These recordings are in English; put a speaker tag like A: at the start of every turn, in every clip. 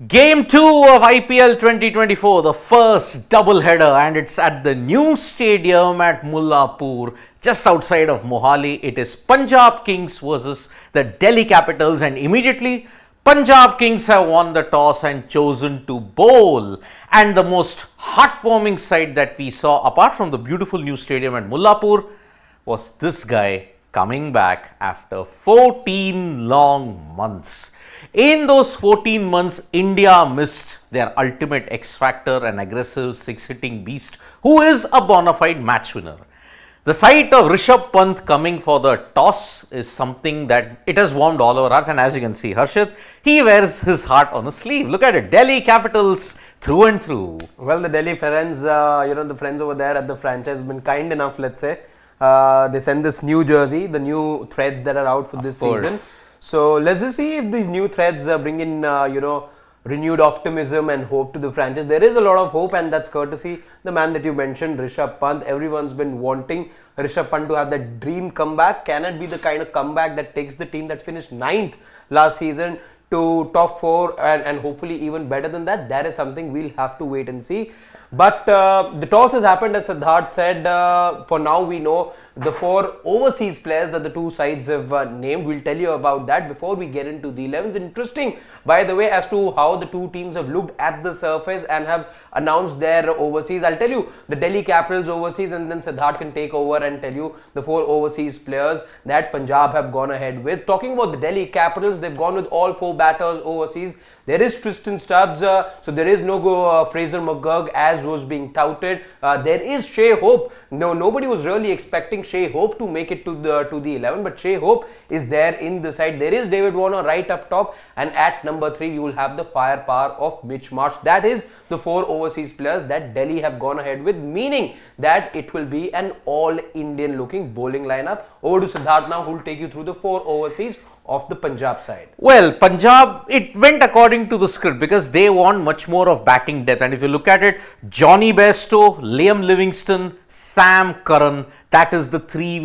A: Game 2 of IPL 2024, the first double-header, and it's at the new stadium at Mullapur, just outside of Mohali. It is Punjab Kings versus the Delhi Capitals, and immediately Punjab Kings have won the toss and chosen to bowl. And the most heartwarming sight that we saw, apart from the beautiful new stadium at Mullapur, was this guy coming back after 14 long months. In those 14 months, India missed their ultimate X factor, an aggressive six-hitting beast who is a bona fide match winner. The sight of Rishabh Pant coming for the toss is something that it has warmed all over us, and as you can see, Harshit, he wears his heart on his sleeve. Look at it, Delhi Capitals through and through.
B: Well, the Delhi friends, the friends over there at the franchise have been kind enough, let's say. They sent this new jersey, the new threads that are out for this season. So let's just see if these new threads bring in, renewed optimism and hope to the franchise. There is a lot of hope, and that's courtesy the man that you mentioned, Rishabh Pant. Everyone's been wanting Rishabh Pant to have that dream comeback. Can it be the kind of comeback that takes the team that finished 9th last season to top 4 and hopefully even better than that? That is something we'll have to wait and see. But the toss has happened, as Siddharth said. For now, we know the 4 overseas players that the two sides have named. We'll tell you about that before we get into the 11s. Interesting, by the way, as to how the two teams have looked at the surface and have announced their overseas. I'll tell you the Delhi Capitals overseas, and then Siddharth can take over and tell you the 4 overseas players that Punjab have gone ahead with. Talking about the Delhi Capitals, they've gone with all 4 batters overseas. There is Tristan Stubbs, so there is no Fraser McGurk as was being touted. There is Shea Hope. No, nobody was really expecting Shea Hope to make it to the 11, but Shea Hope is there in the side. There is David Warner right up top, and at number 3 you will have the firepower of Mitch Marsh. That is the 4 overseas players that Delhi have gone ahead with, meaning that it will be an all-Indian looking bowling lineup. Over to Siddharth now, who will take you through the 4 overseas of the Punjab side.
A: Well, Punjab, it went according to the script because they want much more of batting depth. And if you look at it, Johnny Bairstow, Liam Livingstone, Sam Curran, that is the 3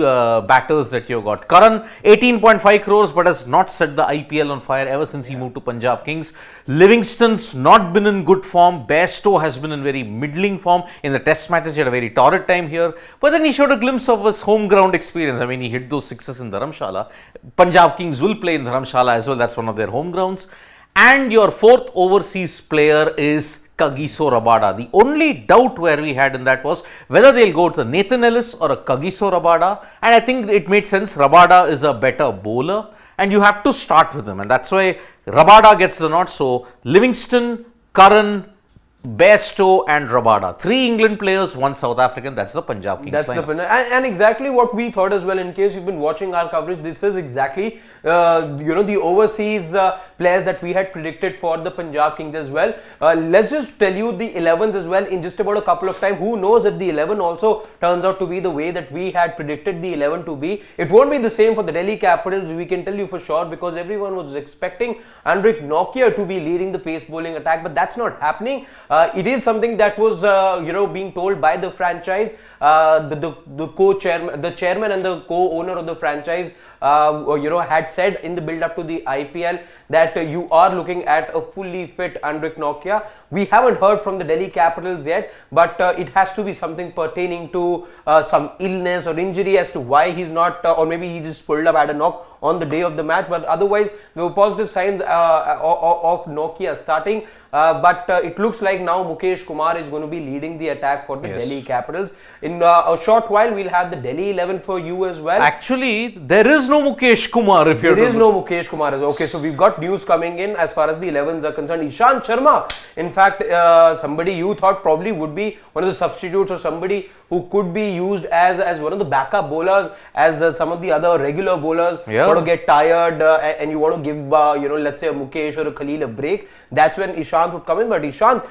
A: batters that you got. Curran, 18.5 crores, but has not set the IPL on fire ever since he moved to Punjab Kings. Livingstone's not been in good form. Bairstow has been in very middling form. In the test matches, he had a very torrid time here. But then he showed a glimpse of his home ground experience. I mean, he hit those 6s in Dharamshala. Punjab Kings will play in Dharamshala as well. That's one of their home grounds. And your 4th overseas player is Kagiso Rabada. The only doubt where we had in that was whether they'll go to Nathan Ellis or a Kagiso Rabada, and I think it made sense. Rabada is a better bowler and you have to start with him, and that's why Rabada gets the nod. So Livingstone, Curran, Bairstow and Rabada. 3 England players, 1 South African. That's the Punjab Kings.
B: That's the and exactly what we thought as well. In case you've been watching our coverage, this is exactly the overseas players that we had predicted for the Punjab Kings as well. Let's just tell you the 11s as well in just about a couple of time. Who knows if the 11 also turns out to be the way that we had predicted the 11 to be. It won't be the same for the Delhi Capitals, we can tell you for sure, because everyone was expecting Andrik Nokia to be leading the pace bowling attack, but that's not happening. It is something that was being told by the franchise. The co-chairman, the chairman and the co-owner of the franchise had said in the build up to the IPL that you are looking at a fully fit Andrik Nokia. We haven't heard from the Delhi Capitals yet, but it has to be something pertaining to some illness or injury as to why he's not, or maybe he just pulled up, had a knock on the day of the match. But otherwise, there were positive signs of Nokia starting. But it looks like now Mukesh Kumar is going to be leading the attack for the Delhi Capitals. In a short while, we'll have the Delhi 11 for you as well.
A: Actually, there is no Mukesh Kumar.
B: There is no Mukesh Kumar. Okay, so we've got news coming in as far as the 11s are concerned. Ishant Sharma, in fact, somebody you thought probably would be one of the substitutes or somebody who could be used as one of the backup bowlers, as some of the other regular bowlers want to get tired and you want to give, let's say a Mukesh or a Khalil a break. That's when Ishant would come in, but Ishant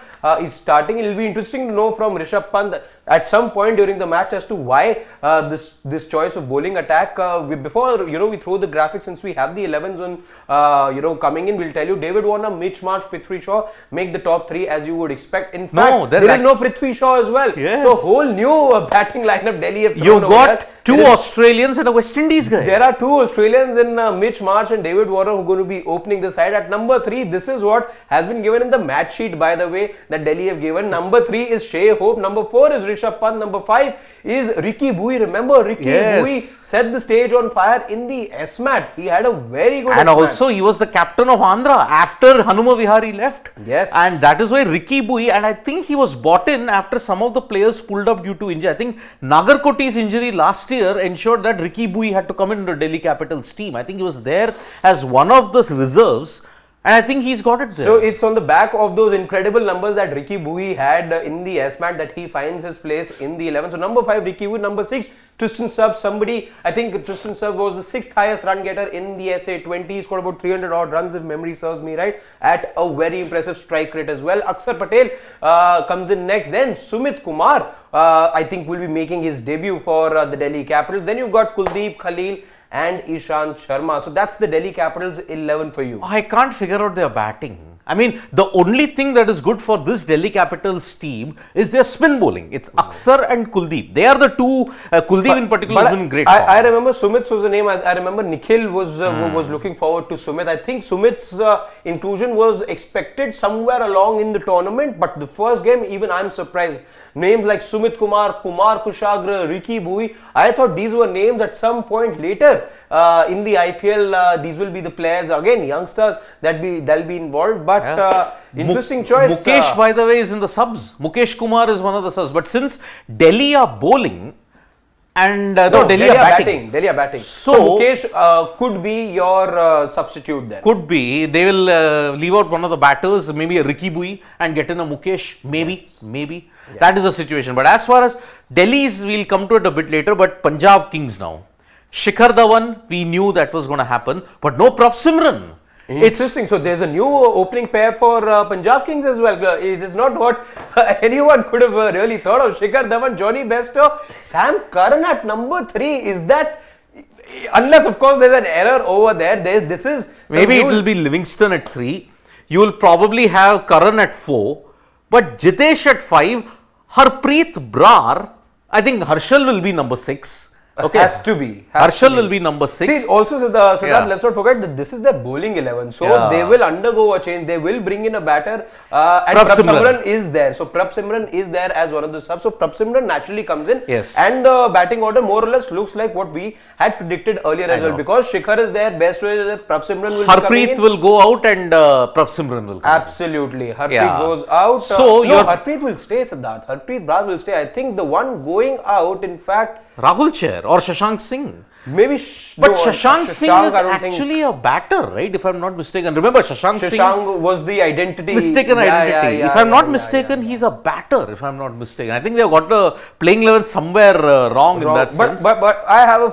B: is starting. It will be interesting to know from Rishabh Pant at some point during the match as to why this choice of bowling attack. Before we throw the graphics, since we have the 11s on coming in, we'll tell you David Warner, Mitch Marsh, Prithvi Shaw make the top 3 as you would expect. In fact, there is no Prithvi Shaw as well.
A: Yes.
B: So whole new batting lineup Delhi have thrown.
A: You got 2 Australians and a West Indies guy.
B: There are 2 Australians in Mitch Marsh and David Warner who are going to be opening the side. At number 3, this is what has been given in the match sheet, by the way, that Delhi have given. Number 3 is Shea Hope. Number 4 is Rishabh Pant. Number 5 is Ricky Bui. Remember, Ricky Bui set the stage on fire in the S-Mat. He had a very good
A: And
B: S-Mat.
A: also, he was the captain of Andhra after Hanuma Vihari left.
B: Yes.
A: And that is why Ricky Bui, and I think he was bought in after some of the players pulled up due to injury. I think Nagarkoti's injury last year ensured that Ricky Bui had to come into Delhi Capitals team. I think he was there as one of the reserves. And I think he's got it there.
B: So it's on the back of those incredible numbers that Ricky Bui had in the S-Mat that he finds his place in the 11. So number 5, Ricky Bui. Number 6, Tristan Subb. I think Tristan Subb was the 6th highest run getter in the SA20. He scored about 300 odd runs if memory serves me right, at a very impressive strike rate as well. Akshar Patel comes in next. Then Sumit Kumar, I think, will be making his debut for the Delhi Capitals. Then you've got Kuldeep, Khalil and Ishant Sharma. So that's the Delhi Capitals 11 for you.
A: I can't figure out their batting. I mean, the only thing that is good for this Delhi Capitals team is their spin bowling. It's Akshar and Kuldeep. They are the 2. Kuldeep in particular has been great.
B: I remember Sumit's was the name. I remember Nikhil was looking forward to Sumit. I think Sumit's inclusion was expected somewhere along in the tournament, but the first game, even I'm surprised. Names like Sumit Kumar, Kumar Kushagra, Ricky Bui, I thought these were names at some point later in the IPL. These will be the players, again, youngsters that'll be involved. But interesting choice.
A: Mukesh, by the way, is in the subs. Mukesh Kumar is one of the subs. But since Delhi are bowling and Delhi are batting.
B: Delhi are batting.
A: So
B: Mukesh could be your substitute there.
A: Could be. They will leave out one of the batters, maybe a Ricky Bui, and get in a Mukesh. Maybe. Yes. That is the situation. But as far as Delhi's, we'll come to it a bit later. But Punjab Kings now. Shikhar Dhawan, we knew that was going to happen. But no Prabh Simran.
B: Interesting. So there's a new opening pair for Punjab Kings as well. It is not what anyone could have really thought of. Shikhar Dhawan, Johnny Bairstow, Sam Curran at number 3. Is that, unless of course there's an error over there, this is...
A: Maybe it will be Livingston at 3. You will probably have Curran at 4. But Jitesh at 5. Harpreet Brar, I think Harshal will be number 6. Okay.
B: Has to be.
A: Harshal will be number 6.
B: See, also, Siddharth, let's not forget that this is their bowling 11. So, they will undergo a change. They will bring in a batter. And Prabh Simran is there. So, Prabh Simran is there as one of the subs. So, Prabh Simran naturally comes in.
A: Yes.
B: And the batting order more or less looks like what we had predicted earlier as well. Because Shikhar is there, Bairstow is there, Prabh Simran will be coming in.
A: Harpreet will go out and Prabh Simran will come
B: Absolutely. Harpreet goes out.
A: So,
B: Harpreet will stay, Siddharth. Harpreet Brar will stay. I think the one going out, in fact...
A: Rahul Chair or Shashank Singh.
B: Maybe,
A: but Shashank Singh is actually a batter, right? If I'm not mistaken. Remember, Shashank Singh
B: was the identity.
A: Mistaken identity. If I'm not mistaken, he's a batter. If I'm not mistaken, I think they got the playing 11 somewhere wrong in that sense.
B: But I have a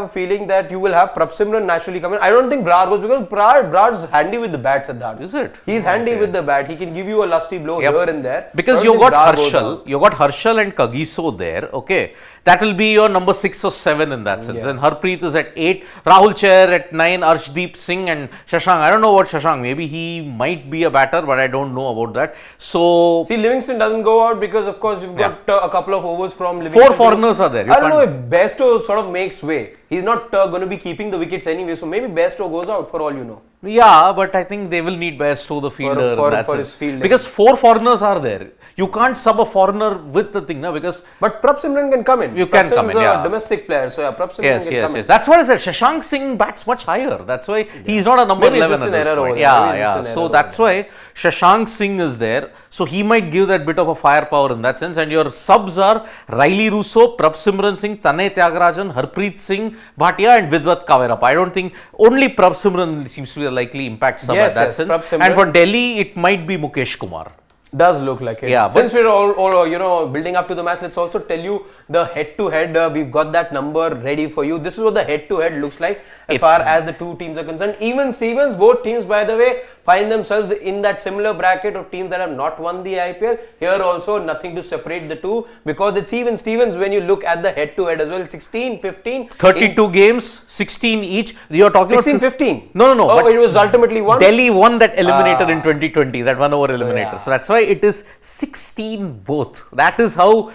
B: feeling that you will have Prabh Simran naturally come in. I don't think Brar was, because Brar's handy with the bat, Siddharth.
A: Is it?
B: He's handy with the bat. He can give you a lusty blow here and there.
A: Because you got Harshal and Kagiso there. Okay, that will be your number 6 or 7 in that sense. And Harpreet is at 8, Rahul Chair at 9, Arshdeep Singh and Shashank. I don't know about Shashank. Maybe he might be a batter, but I don't know about that. So
B: see, Livingston doesn't go out because, of course, you've got a couple of overs from Livingston.
A: 4 foreigners are there.
B: I don't know if Bairstow sort of makes way. He's not going to be keeping the wickets anyway, so maybe Bairstow goes out for all you know.
A: Yeah, but I think they will need Bairstow, the fielder,
B: for his fielding.
A: Because 4 foreigners are there. You can't sub a foreigner with the thing, no? Because
B: but Prabh Simran can come in.
A: You can come in,
B: a domestic player, so Prabh Simran can come in.
A: That's what I said. Shashank Singh bats much higher. That's why he's not a number 11 at this point. So that's why Shashank Singh is there. So he might give that bit of a firepower in that sense. And your subs are Riley Russo, Prabh Simran Singh, Tanay Tyagarajan, Harpreet Singh Bhatia and Vidwat Kaverappa. I don't think only Prabh Simran seems to be a likely impact sub at that sense. And for Delhi, it might be Mukesh Kumar.
B: Does look like it.
A: Yeah,
B: Since we're all building up to the match, let's also tell you the head-to-head. We've got that number ready for you. This is what the head-to-head looks like as far as the two teams are concerned. Even Stevens, both teams, by the way, find themselves in that similar bracket of teams that have not won the IPL. Here also, nothing to separate the two because it's even Stevens when you look at the head-to-head as well. 16, 15.
A: 32 games, 16 each. You're talking
B: 16,
A: about
B: 15.
A: No.
B: Oh, it was ultimately won.
A: Delhi won that eliminator in 2020, that 1-over eliminator.
B: yeah.
A: So that's why it is 16 both. That is how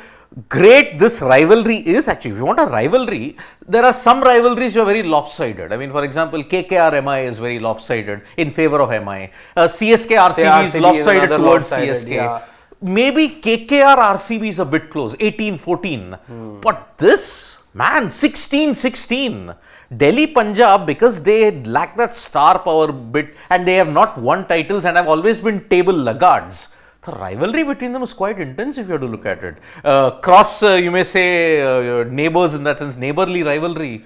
A: great this rivalry is. Actually, if you want a rivalry, there are some rivalries which are very lopsided. I mean, for example, KKR MI is very lopsided in favor of MI. CSK RCB is lopsided towards CSK.
B: Yeah.
A: Maybe KKR RCB is a bit close, 18-14. But this, man, 16-16. Delhi Punjab, because they lack that star power bit and they have not won titles and have always been table laggards. The rivalry between them is quite intense if you have to look at it. You may say, neighbors in that sense, neighborly rivalry.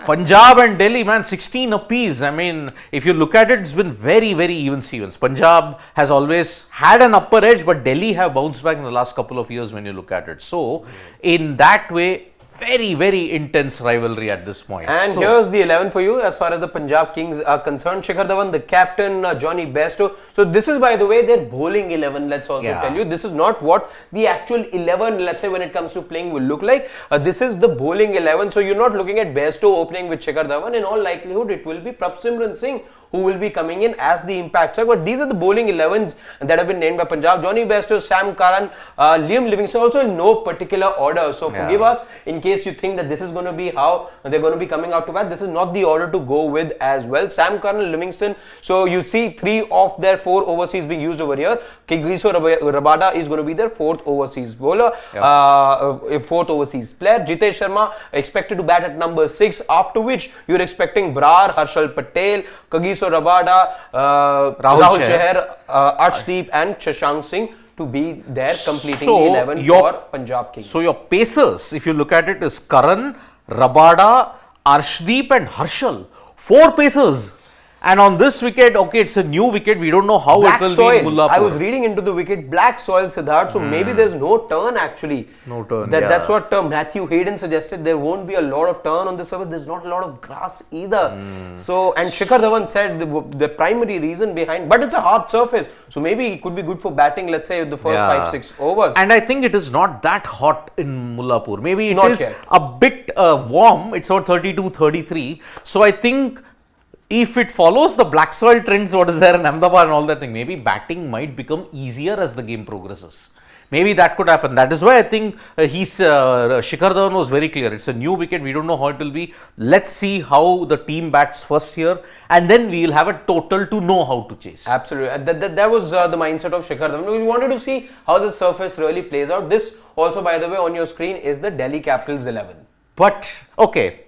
A: Punjab and Delhi, man, 16 apiece. I mean, if you look at it, it's been very, very even Stevens. Punjab has always had an upper edge, but Delhi have bounced back in the last couple of years when you look at it. So, in that way, very, very intense rivalry at this point.
B: And here's the 11 for you as far as the Punjab Kings are concerned. Shikhar Dhawan, the captain, Johnny Bairstow. So this is, by the way, their bowling 11. Let's also tell you, this is not what the actual 11, let's say, when it comes to playing will look like. This is the bowling 11. So you're not looking at Bairstow opening with Shikhar Dhawan. In all likelihood, it will be Prabsimran Singh who will be coming in as the impact side. But these are the bowling 11s that have been named by Punjab. Johnny Bairstow, Sam Curran, Liam Livingstone, also in no particular order. So forgive us in case you think that this is going to be how they're going to be coming out to bat. This is not the order to go with as well. Sam Curran, Livingston. So you see 3 of their 4 overseas being used over here. Kigiso Rabada is going to be their 4th overseas bowler, 4th overseas player. Jitesh Sharma expected to bat at number 6, after which you're expecting Brar, Harshal Patel, Kagiso Rabada, Rahul Chahar, Arshdeep and Shashank Singh to be there completing the 11 for Punjab Kings.
A: So your pacers, if you look at it, is Karan, Rabada, Arshdeep and Harshal. 4 pacers. And on this wicket, okay, it's a new wicket. We don't know how
B: black
A: it will
B: soil.
A: be in Mullapur.
B: I was reading into the wicket, black soil, Siddharth. So maybe there's no turn actually.
A: No turn.
B: That's what Matthew Hayden suggested. There won't be a lot of turn on the surface. There's not a lot of grass either. So, and Shikhar Dhawan said the primary reason behind, but it's a hard surface. So maybe it could be good for batting, let's say, the first 5-6 overs.
A: And I think it is not that hot in Mullapur. Maybe it
B: Not
A: is
B: yet.
A: a bit warm. It's about 32, 33. So I think if it follows the black soil trends, what is there in Ahmedabad and all that thing, maybe batting might become easier as the game progresses. Maybe that could happen. That is why I think Shikhar Dhawan was very clear. It's a new wicket. We don't know how it will be. Let's see how the team bats first here, and then we will have a total to know how to chase.
B: Absolutely. That was the mindset of Shikhar Dhawan. We wanted to see how the surface really plays out. This also, by the way, on your screen is the Delhi Capitals 11.
A: But, okay,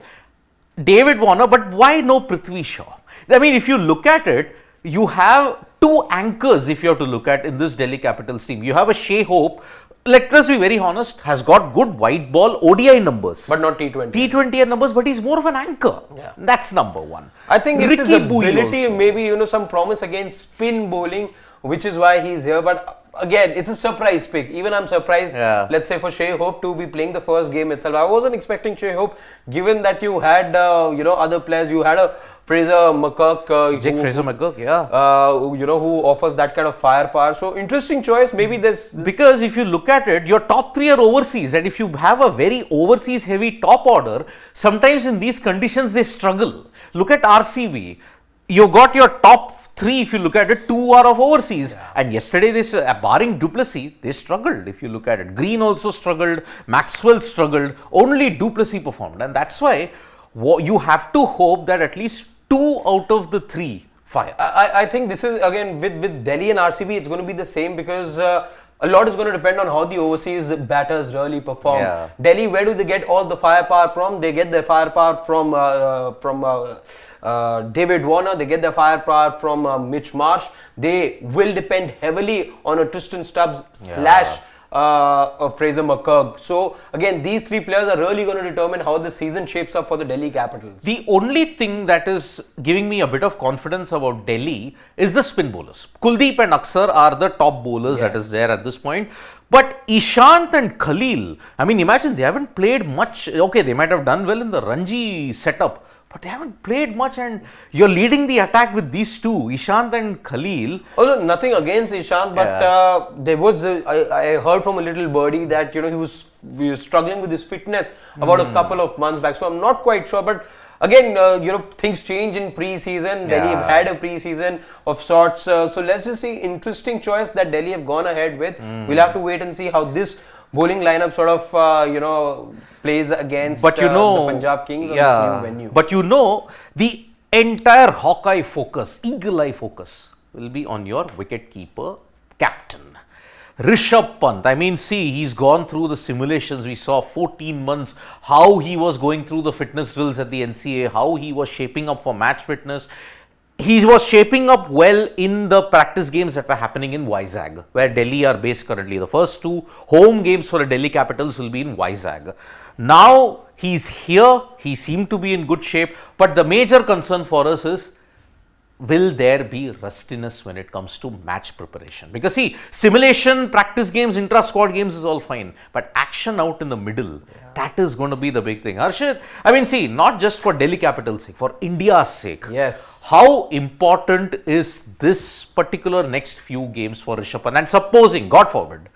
A: David Warner, but why no Prithvi Shaw? I mean, if you look at it, you have 2 anchors if you have to look at in this Delhi Capitals team. You have a Shea Hope, let us be very honest, has got good white ball ODI numbers.
B: But not T20.
A: T20 numbers, but he's more of an anchor.
B: Yeah.
A: That's number 1.
B: I think it's his ability,
A: also.
B: maybe, some promise against spin bowling, which is why he's here. But again, it's a surprise pick. Even I'm surprised, let's say, for Shea Hope to be playing the first game itself. I wasn't expecting Shea Hope, given that you had, other players. You had a Fraser McGurk, who offers that kind of firepower. So interesting choice. Maybe this
A: because if you look at it, your top 3 are overseas, and if you have a very overseas heavy top order, sometimes in these conditions they struggle. Look at RCB. You got your top 3, if you look at it, 2 are of overseas, and yesterday barring Duplessis, they struggled. If you look at it, Green also struggled, Maxwell struggled, only Duplessis performed, and that's why you have to hope that at least 2 out of the 3 fire.
B: I think this is, again, with Delhi and RCB, it's going to be the same because a lot is going to depend on how the overseas batters really perform. Delhi, where do they get all the firepower from? They get their firepower from David Warner. They get their firepower from Mitch Marsh. They will depend heavily on a Tristan Stubbs / Fraser McCurg. So again, these three players are really going to determine how the season shapes up for the Delhi Capitals.
A: The only thing that is giving me a bit of confidence about Delhi is the spin bowlers. Kuldeep and Aksar are the top bowlers that is there at this point. But Ishant and Khalil, I mean, imagine they haven't played much. Okay, they might have done well in the Ranji setup, but they haven't played much, and you're leading the attack with these two, Ishant and Khalil.
B: Although nothing against Ishant, but there was I heard from a little birdie that he was struggling with his fitness about a couple of months back. So I'm not quite sure, but again, things change in pre-season. Delhi have had a pre-season of sorts. So let's just see, interesting choice that Delhi have gone ahead with. We'll have to wait and see how this bowling lineup sort of, plays against the Punjab Kings on this new venue.
A: But the entire Hawkeye focus, eagle eye focus will be on your wicket keeper captain. Rishabh Pant, I mean, see, he's gone through the simulations. We saw 14 months, how he was going through the fitness drills at the NCA, how he was shaping up for match fitness. He was shaping up well in the practice games that were happening in Vizag, where Delhi are based currently. The first two home games for the Delhi Capitals will be in Vizag. Now he's here, he seemed to be in good shape, but the major concern for us is, will there be rustiness when it comes to match preparation? Because see, simulation, practice games, intra-squad games is all fine, but action out in the middle, that is going to be the big thing. Harshit, I mean, see, not just for Delhi Capital's sake, for India's sake.
B: Yes.
A: How important is this particular next few games for Rishabh Pant? And supposing, God forbid,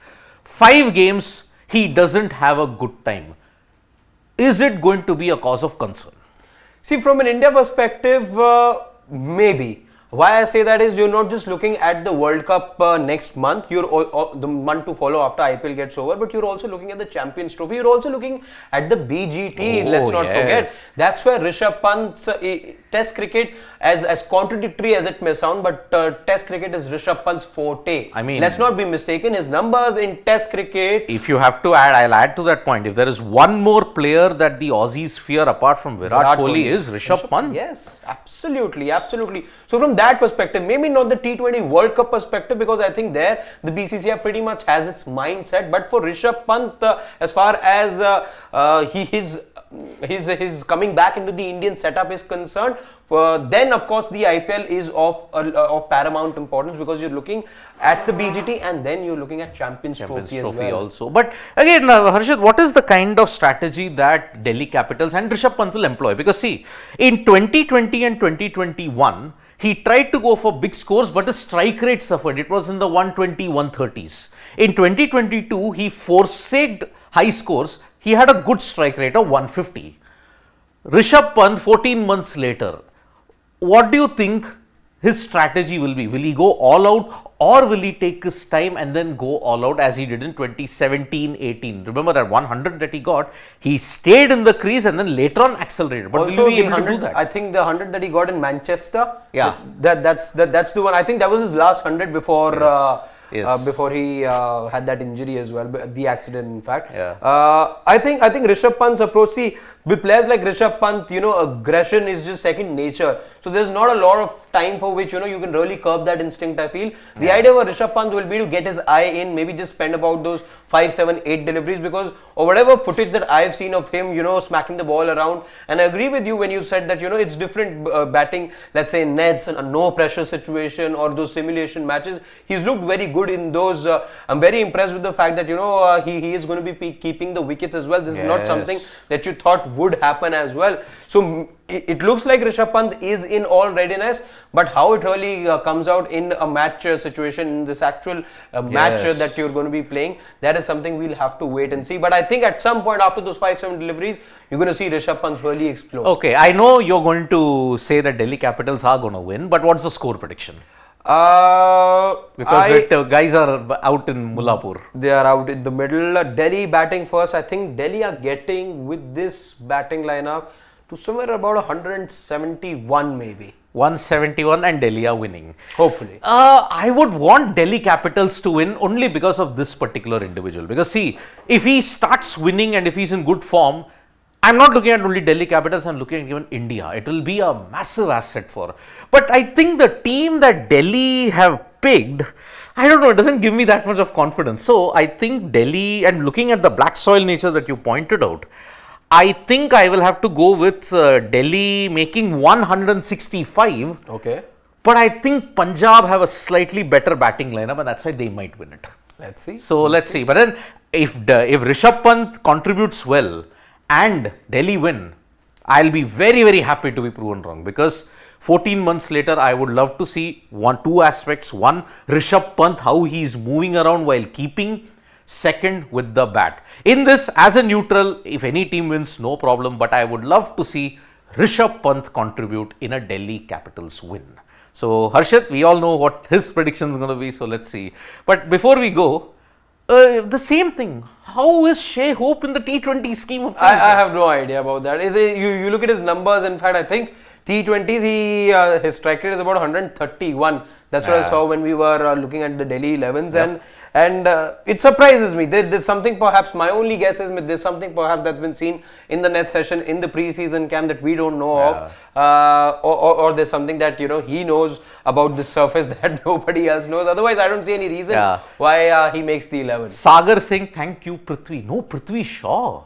A: 5 games, he doesn't have a good time. Is it going to be a cause of concern?
B: See, from an India perspective, maybe. Why I say that is, you're not just looking at the World Cup next month, you're the month to follow after IPL gets over, but you're also looking at the Champions Trophy, you're also looking at the BGT, let's not forget. That's where Rishabh Pant's Test cricket, as contradictory as it may sound, but Test cricket is Rishabh Pant's forte.
A: I mean,
B: let's not be mistaken, his numbers in Test cricket.
A: If you have to add, I'll add to that point. If there is one more player that the Aussies fear apart from Virat Kohli is Rishabh Pant.
B: Yes, absolutely, absolutely. So from that perspective, maybe not the T20 World Cup perspective, because I think there the BCCI pretty much has its mindset. But for Rishabh Pant, as far as his coming back into the Indian setup is concerned, then of course the IPL is of paramount importance, because you're looking at the BGT and then you're looking at Champions Trophy as well.
A: Also. But again, Harshit, what is the kind of strategy that Delhi Capitals and Rishabh Pant will employ? Because see, in 2020 and 2021, he tried to go for big scores, but his strike rate suffered. It was in the 120, 130s. In 2022, he forsaked high scores. He had a good strike rate of 150. Rishabh Pant, 14 months later, what do you think his strategy will be? Will he go all out, or will he take his time and then go all out as he did in 2017-18? Remember that 100 that he got, he stayed in the crease and then later on accelerated. But
B: also,
A: will he be able to do that?
B: I think the 100 that he got in Manchester,
A: yeah,
B: that's the one. I think that was his last 100 before before he had that injury as well, the accident in fact. I think Rishabh Pant's approach, see, with players like Rishabh Pant, aggression is just second nature. So there's not a lot of time for which, you can really curb that instinct, I feel. The idea of Rishabh Pant will be to get his eye in, maybe just spend about those 5, 7, 8 deliveries, because or whatever footage that I've seen of him, smacking the ball around. And I agree with you when you said that, it's different batting, let's say in nets and a no pressure situation or those simulation matches. He's looked very good in those. I'm very impressed with the fact that, he is going to be keeping the wickets as well. This is not something that you thought would happen as well. So it looks like Rishabh Pant is in all readiness, but how it really comes out in a match situation, in this actual match that you're going to be playing, that is something we'll have to wait and see. But I think at some point after those 5, 7 deliveries, you're going to see Rishabh Pant really explode.
A: Okay, I know you're going to say that Delhi Capitals are going to win, but what's the score prediction? Because guys are out in Mullapur.
B: They are out in the middle. Delhi batting first. I think Delhi are getting, with this batting lineup, to somewhere about 171 maybe.
A: 171 and Delhi are winning.
B: Hopefully.
A: I would want Delhi Capitals to win only because of this particular individual. Because see, if he starts winning and if he's in good form, I'm not looking at only Delhi Capitals, I'm looking at even India. It will be a massive asset for. But I think the team that Delhi have picked, I don't know, it doesn't give me that much of confidence. So I think Delhi, and looking at the black soil nature that you pointed out, I think I will have to go with Delhi making 165.
B: Okay.
A: But I think Punjab have a slightly better batting lineup, and that's why they might win it.
B: Let's see.
A: So let's see. But then if Rishabh Pant contributes well and Delhi win, I'll be very, very happy to be proven wrong, because 14 months later, I would love to see two aspects. One, Rishabh Pant, how he's moving around while keeping. Second, with the bat. In this, as a neutral, if any team wins, no problem. But I would love to see Rishabh Pant contribute in a Delhi Capitals win. So, Harshit, we all know what his prediction is going to be. So, let's see. But before we go, the same thing. How is Shea Hope in the T20 scheme of things?
B: I have no idea about that. You look at his numbers. In fact, I think T20s, his strike rate is about 131. That's what I saw when we were looking at the Delhi 11s.
A: Yep.
B: And it surprises me. There's something, perhaps, my only guess is there's something perhaps that's been seen in the net session, in the preseason camp, that we don't know of. Or there's something that, he knows about this surface that nobody else knows. Otherwise, I don't see any reason why he makes the 11.
A: Sagar saying, thank you, Prithvi. No, Prithvi Shaw.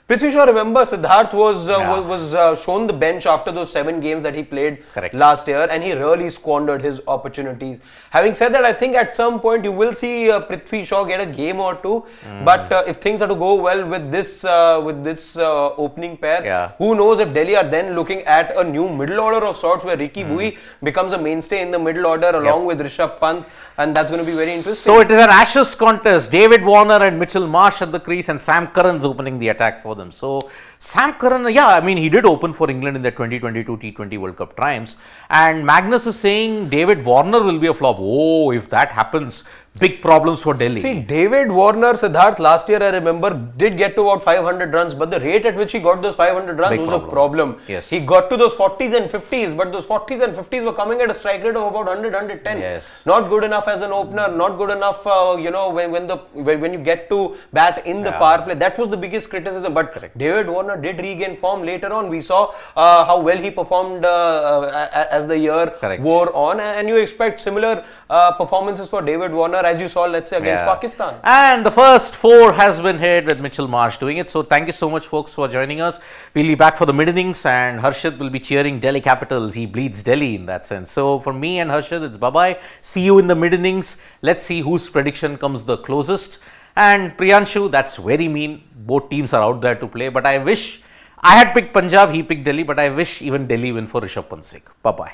B: Prithvi Shaw, remember, Siddharth was shown the bench after those 7 games that he played last year, and he really squandered his opportunities. Having said that, I think at some point you will see Prithvi Shaw get a game or two. But if things are to go well with this opening pair, who knows if Delhi are then looking at a new middle order of sorts, where Ricky Bui becomes a mainstay in the middle order along with Rishabh Pant, and that's going to be very interesting.
A: So it is an Ashes contest. David Warner and Mitchell Marsh at the crease, and Sam Curran's opening the attack for them. So Sam Curran, he did open for England in the 2022 T20 World Cup triumphs. And Magnus is saying David Warner will be a flop. Oh, if that happens, big problems for Delhi.
B: See, David Warner, Siddharth, last year I remember did get to about 500 runs, but the rate at which he got those 500 runs was a problem.
A: Yes.
B: He got to those 40s and 50s, but those 40s and 50s were coming at a strike rate of about 100, 110.
A: Yes.
B: Not good enough as an opener, not good enough, when you get to bat in the power play. That was the biggest criticism. But David Warner did regain form later on. We saw how well he performed as the year wore on, and you expect similar performances for David Warner, as you saw, let's say, against Pakistan.
A: And the first 4 has been hit with Mitchell Marsh doing it. So thank you so much, folks, for joining us. We'll be back for the mid innings, and Harshit will be cheering Delhi Capitals. He bleeds Delhi in that sense. So for me and Harshit, it's bye-bye. See you in the mid innings. Let's see whose prediction comes the closest. And Priyanshu, that's very mean. Both teams are out there to play. But I wish I had picked Punjab, he picked Delhi. But I wish even Delhi win for Rishabh Pant's sake. Bye-bye.